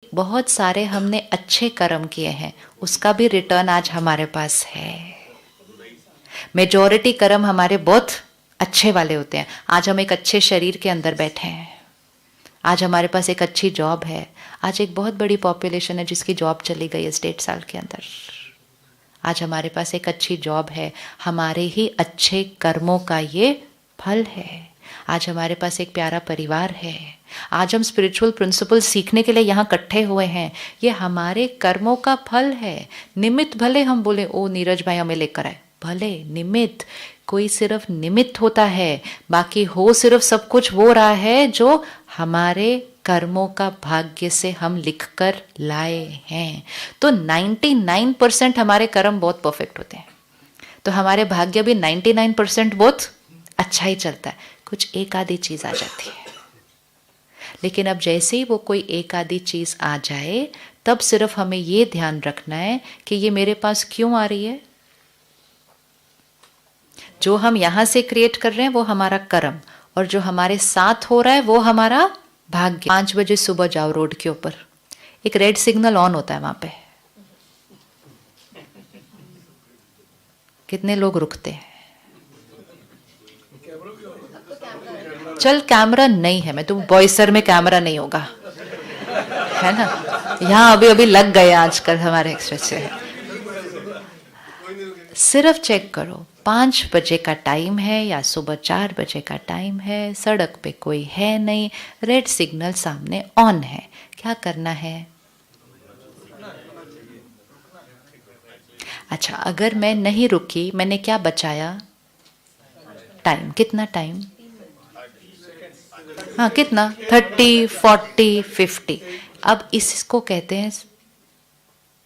बहुत सारे हमने अच्छे कर्म किए हैं, उसका भी रिटर्न आज हमारे पास है। मेजॉरिटी कर्म हमारे बहुत अच्छे वाले होते हैं। आज हम एक अच्छे शरीर के अंदर बैठे हैं, आज हमारे पास एक अच्छी जॉब है। आज एक बहुत बड़ी पॉपुलेशन है जिसकी जॉब चली गई है 1.5 साल के अंदर। आज हमारे पास एक अच्छी जॉब है, हमारे ही अच्छे कर्मों का ये फल है। आज हमारे पास एक प्यारा परिवार है। आज हम स्पिरिचुअल प्रिंसिपल सीखने के लिए यहाँ इकट्ठे हुए हैं, ये हमारे कर्मों का फल है। निमित्त भले हम बोले ओ नीरज भाई हमें लेकर आए, भले निमित्त, कोई सिर्फ निमित्त होता है, बाकी हो सिर्फ सब कुछ वो रहा है जो हमारे कर्मों का भाग्य से हम लिखकर लाए हैं। तो 99% हमारे कर्म बहुत परफेक्ट होते हैं, तो हमारे भाग्य भी 99% बहुत अच्छा ही चलता है। कुछ एक आधी चीज आ जाती है, लेकिन अब जैसे ही वो कोई एक आधी चीज आ जाए, तब सिर्फ हमें ये ध्यान रखना है कि ये मेरे पास क्यों आ रही है। जो हम यहां से क्रिएट कर रहे हैं वो हमारा कर्म, और जो हमारे साथ हो रहा है वो हमारा भाग्य। 5 बजे सुबह जाओ रोड के ऊपर, एक रेड सिग्नल ऑन होता है वहां पे, कितने लोग रुकते हैं? चल कैमरा नहीं है, मैं तो बॉयसर में कैमरा नहीं होगा, है ना। यहाँ अभी अभी लग गए आजकल हमारे एक्सप्रेस से। सिर्फ चेक करो 5 बजे का टाइम है या सुबह 4 बजे का टाइम है, सड़क पे कोई है नहीं, रेड सिग्नल सामने ऑन है, क्या करना है? अच्छा, अगर मैं नहीं रुकी, मैंने क्या बचाया? टाइम। कितना टाइम? हाँ, कितना? 30, 40, 50। अब इसको कहते हैं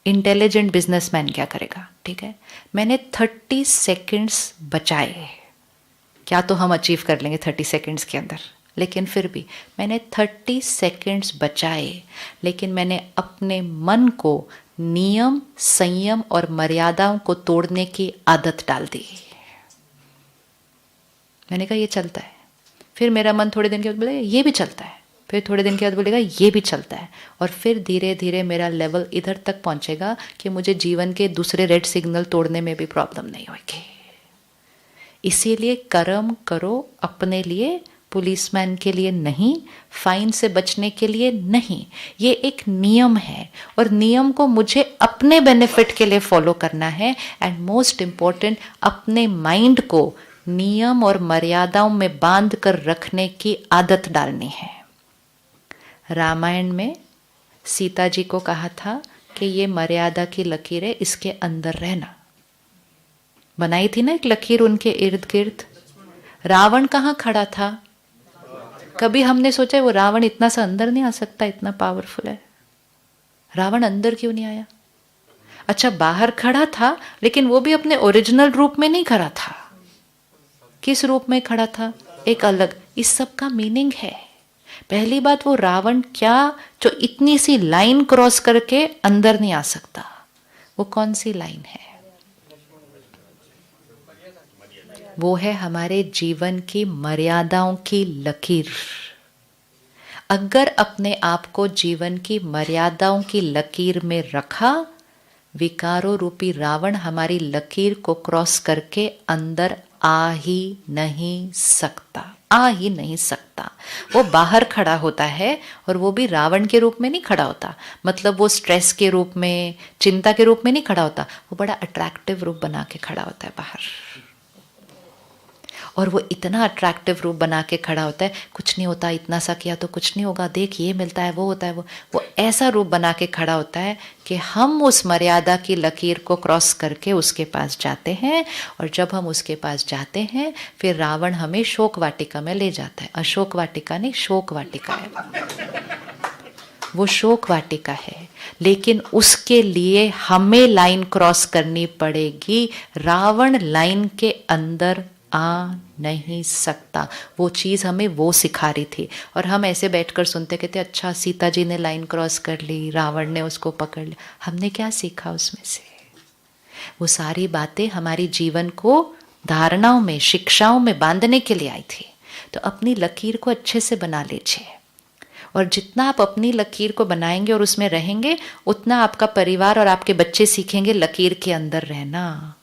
इंटेलिजेंट बिजनेसमैन क्या करेगा, ठीक है। मैंने 30 सेकंड्स बचाए, क्या तो हम अचीव कर लेंगे 30 सेकंड्स के अंदर, लेकिन फिर भी मैंने 30 सेकंड्स बचाए, लेकिन मैंने अपने मन को नियम, संयम और मर्यादाओं को तोड़ने की आदत डाल दी। मैंने कहा ये चलता है, फिर मेरा मन थोड़े दिन के बाद बोलेगा ये भी चलता है, फिर थोड़े दिन के बाद बोलेगा ये भी चलता है, और फिर धीरे धीरे मेरा लेवल इधर तक पहुंचेगा कि मुझे जीवन के दूसरे रेड सिग्नल तोड़ने में भी प्रॉब्लम नहीं होगी। इसीलिए कर्म करो अपने लिए, पुलिसमैन के लिए नहीं, फाइन से बचने के लिए नहीं। ये एक नियम है, और नियम को मुझे अपने बेनिफिट के लिए फॉलो करना है। एंड मोस्ट इम्पोर्टेंट, अपने माइंड को नियम और मर्यादाओं में बांध कर रखने की आदत डालनी है। रामायण में सीता जी को कहा था कि ये मर्यादा की लकीर है, इसके अंदर रहना। बनाई थी ना एक लकीर उनके इर्द गिर्द। रावण कहाँ खड़ा था? कभी हमने सोचा वो रावण इतना सा अंदर नहीं आ सकता, इतना पावरफुल है? रावण अंदर क्यों नहीं आया? अच्छा, बाहर खड़ा था, लेकिन वो भी अपने ओरिजिनल रूप में नहीं खड़ा था। किस रूप में खड़ा था? एक अलग। इस सब का मीनिंग है। पहली बात, वो रावण क्या जो इतनी सी लाइन क्रॉस करके अंदर नहीं आ सकता? वो कौन सी लाइन है? वो है हमारे जीवन की मर्यादाओं की लकीर। अगर अपने आप को जीवन की मर्यादाओं की लकीर में रखा, विकारों रूपी रावण हमारी लकीर को क्रॉस करके अंदर आ ही नहीं सकता, आ ही नहीं सकता। वो बाहर खड़ा होता है, और वो भी रावण के रूप में नहीं खड़ा होता, मतलब वो स्ट्रेस के रूप में, चिंता के रूप में नहीं खड़ा होता, वो बड़ा अट्रैक्टिव रूप बना के खड़ा होता है बाहर। और वो इतना अट्रैक्टिव रूप बना के खड़ा होता है, कुछ नहीं होता, इतना सा किया तो कुछ नहीं होगा, देख ये मिलता है, वो होता है, वो ऐसा रूप बना के खड़ा होता है कि हम उस मर्यादा की लकीर को क्रॉस करके उसके पास जाते हैं। और जब हम उसके पास जाते हैं, फिर रावण हमें शोक वाटिका में ले जाता है। अशोक वाटिका नहीं, शोक वाटिका है वो, शोक वाटिका है। लेकिन उसके लिए हमें लाइन क्रॉस करनी पड़ेगी। रावण लाइन के अंदर आ नहीं सकता। वो चीज़ हमें वो सिखा रही थी, और हम ऐसे बैठकर सुनते कहते अच्छा सीता जी ने लाइन क्रॉस कर ली, रावण ने उसको पकड़ लिया। हमने क्या सीखा उसमें से? वो सारी बातें हमारी जीवन को धारणाओं में, शिक्षाओं में बांधने के लिए आई थी। तो अपनी लकीर को अच्छे से बना लीजिए, और जितना आप अपनी लकीर को बनाएंगे और उसमें रहेंगे, उतना आपका परिवार और आपके बच्चे सीखेंगे लकीर के अंदर रहना,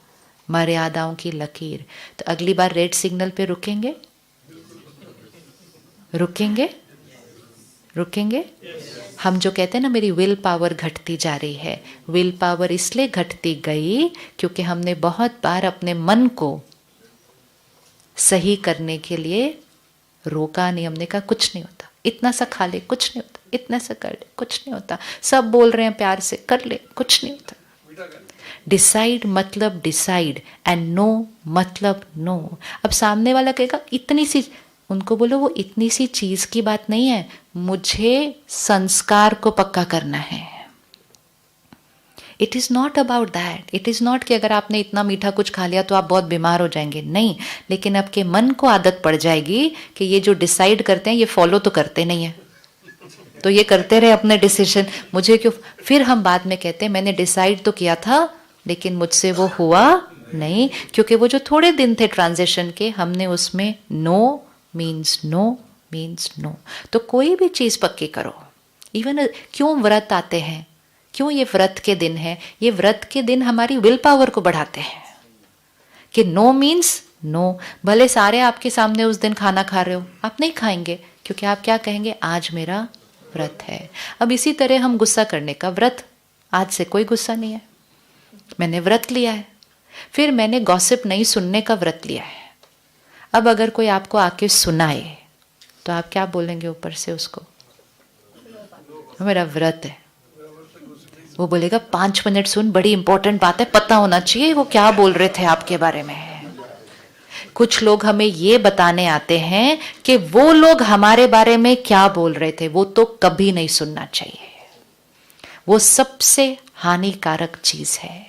मर्यादाओं की लकीर। तो अगली बार रेड सिग्नल पे रुकेंगे, रुकेंगे, रुकेंगे। हम जो कहते हैं ना मेरी विल पावर घटती जा रही है, विल पावर इसलिए घटती गई क्योंकि हमने बहुत बार अपने मन को सही करने के लिए रोका नहीं। हमने कहा कुछ नहीं होता, इतना सा खा ले, कुछ नहीं होता, इतना सा कर ले, कुछ नहीं होता, सब बोल रहे हैं प्यार से, कर ले, कुछ नहीं होता। डिसाइड मतलब डिसाइड एंड नो मतलब नो। अब सामने वाला कहेगा इतनी सी, उनको बोलो वो इतनी सी चीज की बात नहीं है, मुझे संस्कार को पक्का करना है। It is not about that. It is not कि अगर आपने इतना मीठा कुछ खा लिया तो आप बहुत बीमार हो जाएंगे, नहीं। लेकिन आपके मन को आदत पड़ जाएगी कि ये जो डिसाइड करते हैं ये फॉलो तो करते नहीं है, तो ये करते रहे अपने डिसीजन, मुझे क्यों। फिर हम बाद में कहते हैं मैंने डिसाइड तो किया था लेकिन मुझसे वो हुआ नहीं, क्योंकि वो जो थोड़े दिन थे ट्रांजिशन के, हमने उसमें no means no means no. तो कोई भी चीज़ पक्की करो। इवन क्यों व्रत आते हैं, क्यों ये व्रत के दिन है, ये व्रत के दिन हमारी विल पावर को बढ़ाते हैं कि नो मीन्स नो। भले सारे आपके सामने उस दिन खाना खा रहे हो, आप नहीं खाएंगे क्योंकि आप क्या कहेंगे, आज मेरा व्रत है। अब इसी तरह हम गुस्सा करने का व्रत, आज से कोई गुस्सा नहीं है, मैंने व्रत लिया है। फिर मैंने गॉसिप नहीं सुनने का व्रत लिया है। अब अगर कोई आपको आके सुनाए तो आप क्या बोलेंगे ऊपर से उसको, मेरा व्रत है। वो बोलेगा 5 मिनट सुन, बड़ी इंपॉर्टेंट बात है, पता होना चाहिए वो क्या बोल रहे थे आपके बारे में। कुछ लोग हमें ये बताने आते हैं कि वो लोग हमारे बारे में क्या बोल रहे थे, वो तो कभी नहीं सुनना चाहिए। वो सबसे हानिकारक चीज है।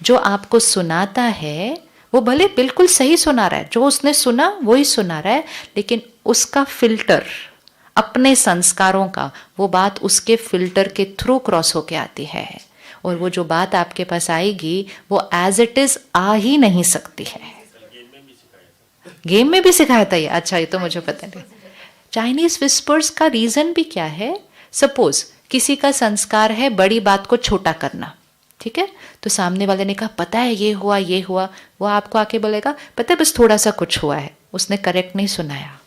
जो आपको सुनाता है वो भले बिल्कुल सही सुना रहा है, जो उसने सुना वही सुना रहा है, लेकिन उसका फिल्टर अपने संस्कारों का, वो बात उसके फिल्टर के थ्रू क्रॉस होके आती है, और वो जो बात आपके पास आएगी वो एज इट इज आ ही नहीं सकती है। गेम में भी सिखाया था ये, अच्छा ये तो मुझे पता नहीं। चाइनीज विस्पर्स का रीजन भी क्या है, सपोज किसी का संस्कार है बड़ी बात को छोटा करना, ठीक है, तो सामने वाले ने कहा पता है ये हुआ ये हुआ, वो आपको आके बोलेगा पता है बस थोड़ा सा कुछ हुआ है, उसने करेक्ट नहीं सुनाया।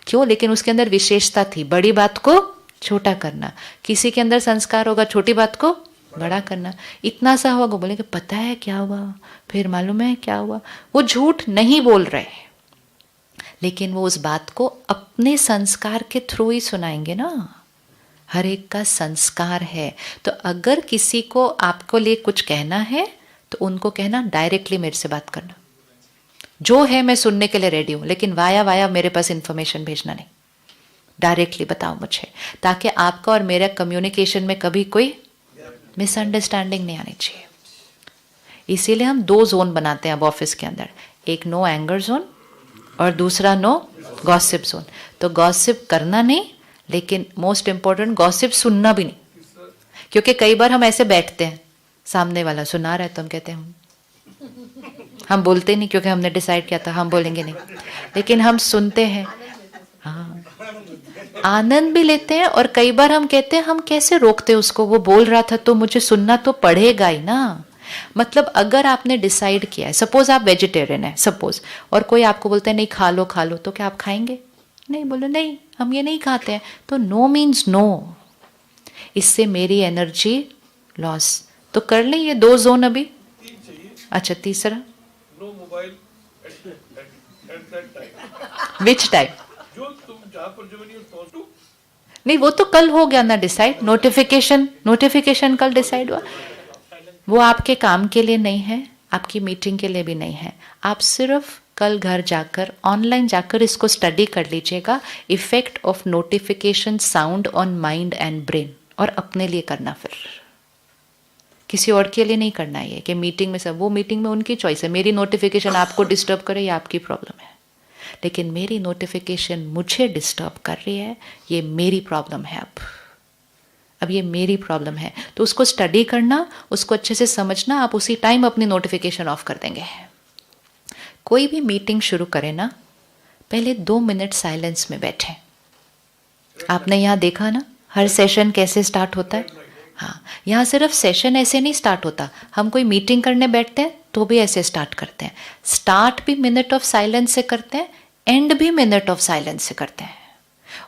क्यों, लेकिन उसके अंदर विशेषता थी बड़ी बात को छोटा करना। किसी के अंदर संस्कार होगा छोटी बात को बड़ा करना। इतना सा हुआ, वो बोलेंगे पता है क्या हुआ, फिर मालूम है क्या हुआ। वो झूठ नहीं बोल रहे, लेकिन वो उस बात को अपने संस्कार के थ्रू ही सुनाएंगे ना। हर एक का संस्कार है। तो अगर किसी को आपको लिए कुछ कहना है तो उनको कहना डायरेक्टली मेरे से बात करना, जो है मैं सुनने के लिए रेडी हूं, लेकिन वाया वाया मेरे पास इंफॉर्मेशन भेजना नहीं, डायरेक्टली बताओ मुझे, ताकि आपका और मेरा कम्युनिकेशन में कभी कोई मिसअंडरस्टैंडिंग नहीं आनी चाहिए। इसीलिए हम 2 जोन बनाते हैं अब ऑफिस के अंदर, एक नो एंगर जोन और दूसरा नो गॉसिप जोन। तो गॉसिप करना नहीं, लेकिन मोस्ट इंपॉर्टेंट गॉसिप सुनना भी नहीं, क्योंकि कई बार हम ऐसे बैठते हैं, सामने वाला सुना रहा है तो हम कहते हैं हम बोलते नहीं, क्योंकि हमने डिसाइड किया था हम बोलेंगे नहीं, लेकिन हम सुनते हैं, हाँ आनंद भी लेते हैं। और कई बार हम कहते हैं हम कैसे रोकते उसको, वो बोल रहा था तो मुझे सुनना तो पड़ेगा ही ना। मतलब अगर आपने डिसाइड किया है, सपोज आप वेजिटेरियन है सपोज, और कोई आपको बोलता है नहीं खा लो खा लो, तो क्या आप खाएंगे? नहीं, बोलो नहीं हम ये नहीं खाते हैं, तो नो मीन्स नो। इससे मेरी एनर्जी लॉस। तो कर लें ये 2 जोन अभी। अच्छा तीसरा, no mobile at that time. Which time? जो तुम जहां पर जो नहीं पहुंच टू, नहीं वो तो कल हो गया ना डिसाइड। नोटिफिकेशन कल डिसाइड हुआ, वो आपके काम के लिए नहीं है, आपकी मीटिंग के लिए भी नहीं है। आप सिर्फ कल घर जाकर ऑनलाइन जाकर इसको स्टडी कर लीजिएगा, effect of notification sound on mind and brain, और अपने लिए करना, फिर किसी और के लिए नहीं करना है। कि मीटिंग में सब, वो मीटिंग में उनकी चॉइस है, मेरी नोटिफिकेशन आपको डिस्टर्ब करे ये आपकी प्रॉब्लम है, लेकिन मेरी नोटिफिकेशन मुझे डिस्टर्ब कर रही है, ये मेरी प्रॉब्लम है। अब ये मेरी प्रॉब्लम है, तो उसको स्टडी करना, उसको अच्छे से समझना, आप उसी टाइम अपनी नोटिफिकेशन ऑफ कर देंगे। कोई भी मीटिंग शुरू करें ना, पहले 2 मिनट साइलेंस में बैठें, आपने यहाँ देखा ना हर सेशन कैसे स्टार्ट होता है। हाँ, यहाँ सिर्फ सेशन ऐसे नहीं स्टार्ट होता, हम कोई मीटिंग करने बैठते हैं तो भी ऐसे स्टार्ट करते हैं। स्टार्ट भी मिनट ऑफ साइलेंस से करते हैं, एंड भी मिनट ऑफ साइलेंस से करते हैं।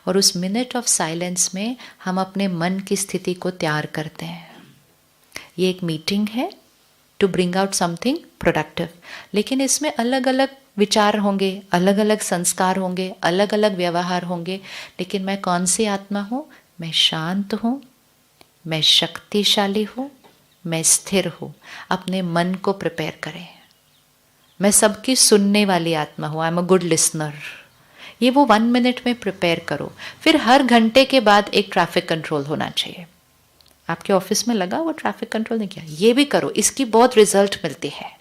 और उस मिनट ऑफ साइलेंस में हम अपने मन की स्थिति को तैयार करते हैं। ये एक मीटिंग है to bring out something productive, लेकिन इसमें अलग अलग विचार होंगे, अलग अलग संस्कार होंगे, अलग अलग व्यवहार होंगे, लेकिन मैं कौन सी आत्मा हूँ? मैं शांत हूँ, मैं शक्तिशाली हूँ, मैं स्थिर हूँ। अपने मन को प्रिपेयर करें। मैं सबकी सुनने वाली आत्मा हूँ, I am a good listener. ये वो 1 मिनट में प्रिपेयर करो। फिर हर घंटे के बाद एक ट्रैफिक कंट्रोल होना चाहिए। आपके ऑफिस में लगा वो ट्रैफिक कंट्रोल नहीं किया, ये भी करो, इसकी बहुत रिजल्ट मिलती है।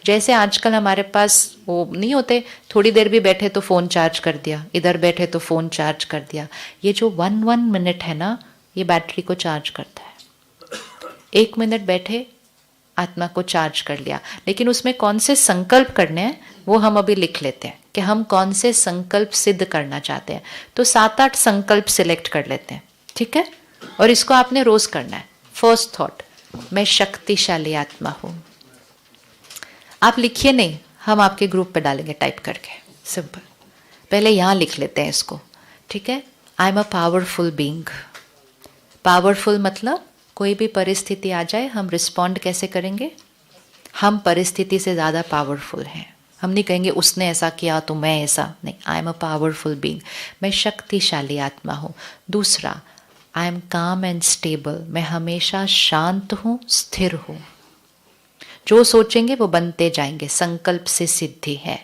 जैसे आजकल हमारे पास वो नहीं होते, थोड़ी देर भी बैठे तो फ़ोन चार्ज कर दिया, इधर बैठे तो फ़ोन चार्ज कर दिया। ये जो 1 मिनट है ना, ये बैटरी को चार्ज करता है। 1 मिनट बैठे, आत्मा को चार्ज कर लिया। लेकिन उसमें कौन से संकल्प करने हैं वो हम अभी लिख लेते हैं कि हम कौन से संकल्प सिद्ध करना चाहते हैं। तो 7-8 संकल्प सिलेक्ट कर लेते हैं, ठीक है? और इसको आपने रोज करना है। फर्स्ट थॉट, मैं शक्तिशाली आत्मा हूं। आप लिखिए नहीं, हम आपके ग्रुप पे डालेंगे टाइप करके, सिंपल। पहले यहां लिख लेते हैं इसको, ठीक है? I am a powerful being. Powerful मतलब कोई भी परिस्थिति आ जाए हम रिस्पॉन्ड कैसे करेंगे? हम परिस्थिति से ज़्यादा पावरफुल हैं। हम नहीं कहेंगे उसने ऐसा किया तो मैं ऐसा नहीं। I am a powerful being, मैं शक्तिशाली आत्मा हूँ। दूसरा, आई एम काम एंड स्टेबल, मैं हमेशा शांत हूँ, स्थिर हूँ। जो सोचेंगे वो बनते जाएंगे, संकल्प से सिद्धि है।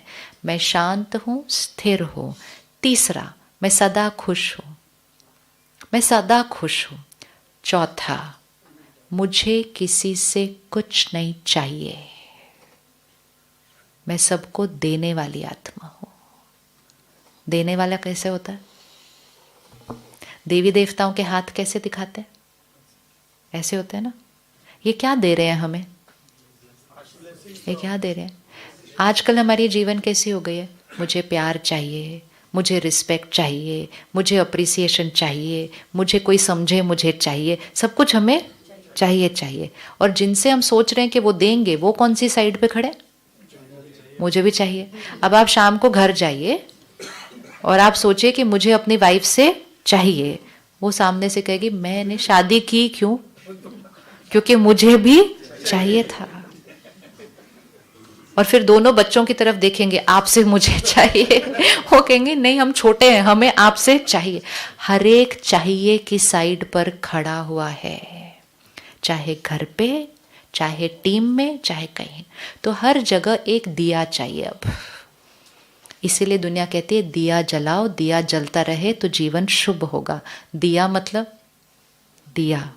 मैं शांत हूँ, स्थिर हूँ। तीसरा, मैं सदा खुश हूँ, मैं सदा खुश हूँ। चौथा, मुझे किसी से कुछ नहीं चाहिए, मैं सबको देने वाली आत्मा हूँ। देने वाला कैसे होता है? देवी देवताओं के हाथ कैसे दिखाते हैं? ऐसे होते हैं ना। ये क्या दे रहे हैं हमें? ये क्या दे रहे हैं? आजकल हमारी जीवन कैसी हो गई है? मुझे प्यार चाहिए, मुझे रिस्पेक्ट चाहिए, मुझे अप्रिसिएशन चाहिए, मुझे कोई समझे, मुझे चाहिए, सब कुछ हमें चाहिए चाहिए। और जिनसे हम सोच रहे हैं कि वो देंगे, वो कौन सी साइड पे खड़े? मुझे भी चाहिए। अब आप शाम को घर जाइए और आप सोचिए कि मुझे अपनी वाइफ से चाहिए, वो सामने से कहेगी मैंने शादी की क्यों? क्योंकि मुझे भी चाहिए था। और फिर दोनों बच्चों की तरफ देखेंगे, आपसे मुझे चाहिए। वो कहेंगे नहीं हम छोटे हैं, हमें आपसे चाहिए। हर एक चाहिए की साइड पर खड़ा हुआ है, चाहे घर पे, चाहे टीम में, चाहे कहीं। तो हर जगह एक दिया चाहिए अब। इसीलिए दुनिया कहती है दिया जलाओ, दिया जलता रहे तो जीवन शुभ होगा। दिया मतलब दिया,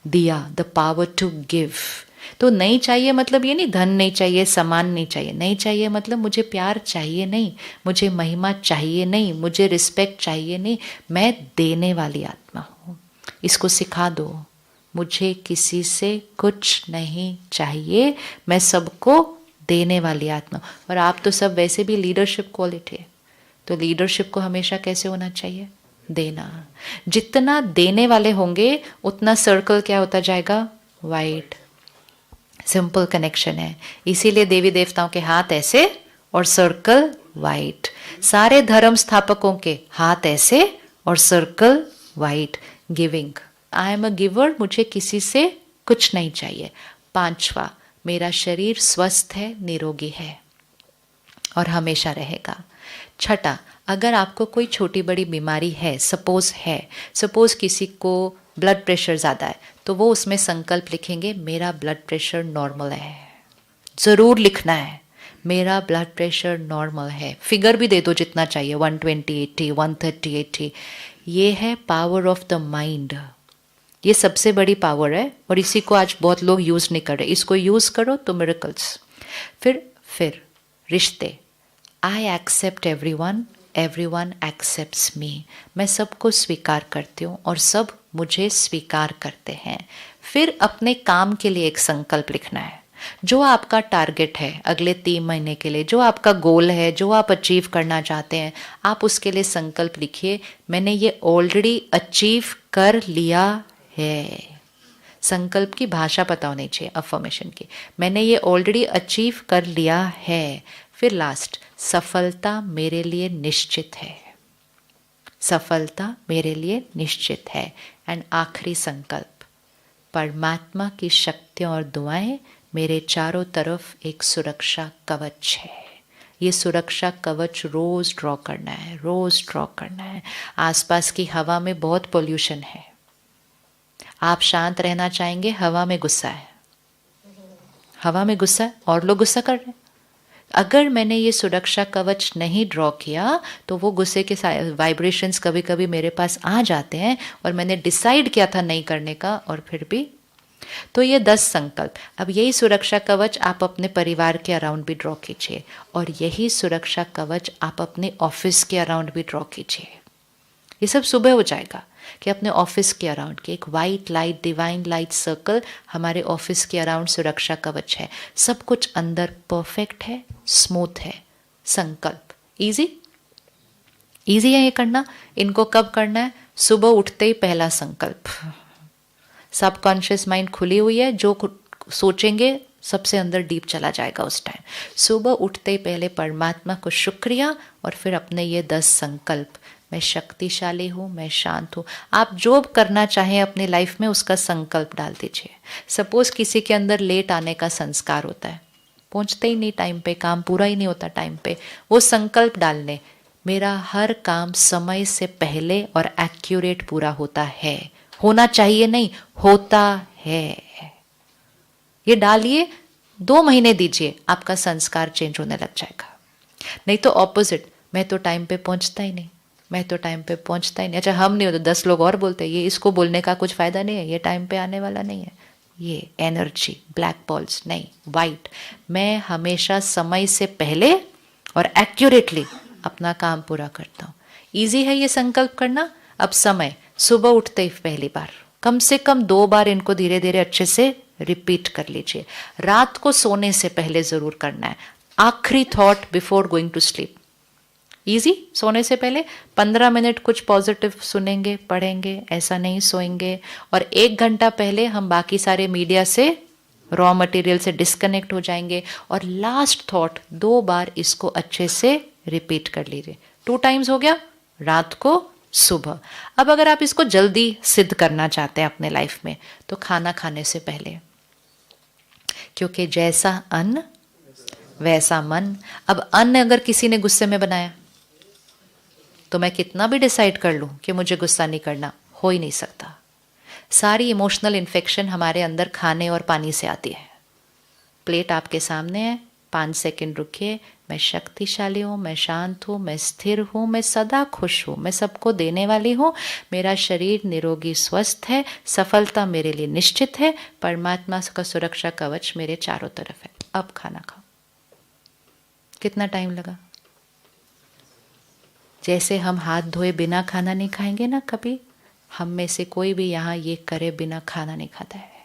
दिया, द पावर टू गिव। तो नहीं चाहिए मतलब ये नहीं धन नहीं चाहिए, सामान नहीं चाहिए। नहीं चाहिए मतलब मुझे प्यार चाहिए नहीं, मुझे महिमा चाहिए नहीं, मुझे रिस्पेक्ट चाहिए नहीं। मैं देने वाली आत्मा हूँ। इसको सिखा दो, मुझे किसी से कुछ नहीं चाहिए, मैं सबको देने वाली आत्मा। और आप तो सब वैसे भी लीडरशिप क्वालिटी है, तो लीडरशिप को हमेशा कैसे होना चाहिए? देना। जितना देने वाले होंगे उतना सर्कल क्या होता जाएगा? वाइड। सिंपल कनेक्शन है। इसीलिए देवी देवताओं के हाथ ऐसे और सर्कल वाइड। सारे धर्म स्थापकों के हाथ ऐसे और circle wide. Giving, I am a giver, मुझे किसी से कुछ नहीं चाहिए। 5वां, मेरा शरीर स्वस्थ है, निरोगी है और हमेशा रहेगा। 6, अगर आपको कोई छोटी बड़ी बीमारी है, सपोज किसी को ब्लड प्रेशर ज़्यादा है, तो वो उसमें संकल्प लिखेंगे मेरा ब्लड प्रेशर नॉर्मल है। ज़रूर लिखना है मेरा ब्लड प्रेशर नॉर्मल है। फिगर भी दे दो जितना चाहिए, 120/80, 130/80। ये है पावर ऑफ द माइंड। ये सबसे बड़ी पावर है और इसी को आज बहुत लोग यूज़ नहीं कर रहे। इसको यूज़ करो तो मिरेकल्स। फिर रिश्ते, I accept everyone, everyone accepts me. मैं सबको स्वीकार करती हूँ और सब मुझे स्वीकार करते हैं। फिर अपने काम के लिए एक संकल्प लिखना है। जो आपका टारगेट है अगले 3 महीने के लिए, जो आपका गोल है, जो आप अचीव करना चाहते हैं, आप उसके लिए संकल्प लिखिए, मैंने ये ऑलरेडी अचीव कर लिया है। संकल्प की भाषा पता होनी चाहिए, अफर्मेशन की, मैंने ये ऑलरेडी अचीव कर लिया है। फिर लास्ट, सफलता मेरे लिए निश्चित है, सफलता मेरे लिए निश्चित है। एंड आखिरी संकल्प, परमात्मा की शक्तियाँ और दुआएं मेरे चारों तरफ एक सुरक्षा कवच है। ये सुरक्षा कवच रोज ड्रॉ करना है, रोज ड्रॉ करना है। आसपास की हवा में बहुत पोल्यूशन है, आप शांत रहना चाहेंगे, हवा में गुस्सा है, हवा में गुस्सा है और लोग गुस्सा कर रहे हैं। अगर मैंने ये सुरक्षा कवच नहीं ड्रॉ किया तो वो गुस्से के वाइब्रेशंस कभी कभी मेरे पास आ जाते हैं और मैंने डिसाइड किया था नहीं करने का और फिर भी। तो ये 10 संकल्प, अब यही सुरक्षा कवच आप अपने परिवार के अराउंड भी ड्रॉ कीजिए और यही सुरक्षा कवच आप अपने ऑफिस के अराउंड भी ड्रॉ कीजिए। ये सब सुबह हो जाएगा कि अपने ऑफिस के अराउंड की एक white light, divine light circle हमारे ऑफिस के अराउंड सुरक्षा कवच है। सब कुछ अंदर परफेक्ट है, स्मूथ है। संकल्प इजी, इजी है ये करना। इनको कब करना है? सुबह उठते ही पहला संकल्प। सबकॉन्शियस माइंड खुली हुई है, जो सोचेंगे सबसे अंदर डीप चला जाएगा उस टाइम। सुबह उठते ही पहले परमात्मा को शुक्रिया और फिर अपने ये 10 संकल्प, मैं शक्तिशाली हूँ, मैं शांत हूँ। आप जो करना चाहें अपनी लाइफ में उसका संकल्प डाल दीजिए। सपोज किसी के अंदर लेट आने का संस्कार होता है, पहुँचते ही नहीं टाइम पे, काम पूरा ही नहीं होता टाइम पे, वो संकल्प डालने, मेरा हर काम समय से पहले और एक्यूरेट पूरा होता है। होना चाहिए नहीं, होता है। ये डालिए, 2 महीने दीजिए, आपका संस्कार चेंज होने लग जाएगा। नहीं तो ऑपोजिट, मैं तो टाइम पे पहुंचता ही नहीं, मैं तो टाइम पे पहुंचता ही नहीं। अच्छा हम नहीं हो तो 10 लोग और बोलते हैं, ये इसको बोलने का कुछ फायदा नहीं है, ये टाइम पे आने वाला नहीं है। ये एनर्जी, ब्लैक बॉल्स नहीं, वाइट। मैं हमेशा समय से पहले और एक्यूरेटली अपना काम पूरा करता हूँ। ईजी है ये संकल्प करना। अब समय, सुबह उठते ही पहली बार, कम से कम 2 बार इनको धीरे धीरे अच्छे से रिपीट कर लीजिए। रात को सोने से पहले जरूर करना है, आखिरी thought before going to sleep. Easy, सोने से पहले 15 मिनट कुछ पॉजिटिव सुनेंगे, पढ़ेंगे, ऐसा नहीं सोएंगे। और 1 घंटा पहले हम बाकी सारे मीडिया से, रॉ मटेरियल से डिस्कनेक्ट हो जाएंगे। और लास्ट थॉट 2 बार इसको अच्छे से रिपीट कर लीजिए। 2 टाइम्स हो गया, रात को, सुबह। अब अगर आप इसको जल्दी सिद्ध करना चाहते हैं अपने लाइफ में तो खाना खाने से पहले, क्योंकि जैसा अन्न वैसा मन। अब अन्न अगर किसी ने गुस्से में बनाया तो मैं कितना भी डिसाइड कर लूं कि मुझे गुस्सा नहीं करना, हो ही नहीं सकता। सारी इमोशनल इन्फेक्शन हमारे अंदर खाने और पानी से आती है। प्लेट आपके सामने है, 5 सेकंड रुकिए, मैं शक्तिशाली हूँ, मैं शांत हूँ, मैं स्थिर हूँ, मैं सदा खुश हूँ, मैं सबको देने वाली हूँ, मेरा शरीर निरोगी स्वस्थ है, सफलता मेरे लिए निश्चित है, परमात्मा का सुरक्षा कवच मेरे चारों तरफ है। अब खाना खाओ। कितना टाइम लगा? जैसे हम हाथ धोए बिना खाना नहीं खाएंगे ना कभी, हम में से कोई भी यहाँ ये करे बिना खाना नहीं खाता है।